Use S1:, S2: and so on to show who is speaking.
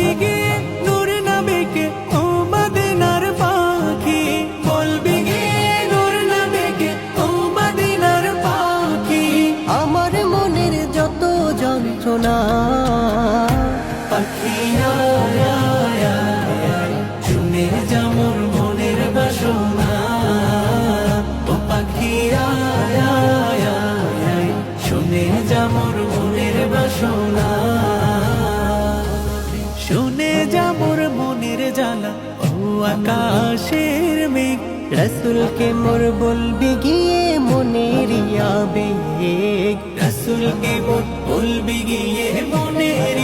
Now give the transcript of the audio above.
S1: বলবি গিয়ে নূর নবীকে ও মদিনার পাখি, বলবি গিয়ে নূর নবীকে ও মদিনার পাখি।
S2: আমার মনের যত যন্ত্রণা
S1: পাখি আয় আয় আয়, শুনে যা মোর মনের বাসনা। ও পাখি আয় আয় আয়, শুনে যা মোর মনের বাসনা। শুনে যা মোর মনের জ্বালা ও আকাশের মেঘ,
S2: রসুলকে মোর বলবি গিয়ে মনের আবেগ।
S1: রসুলকে মোর বলবি গিয়ে মনের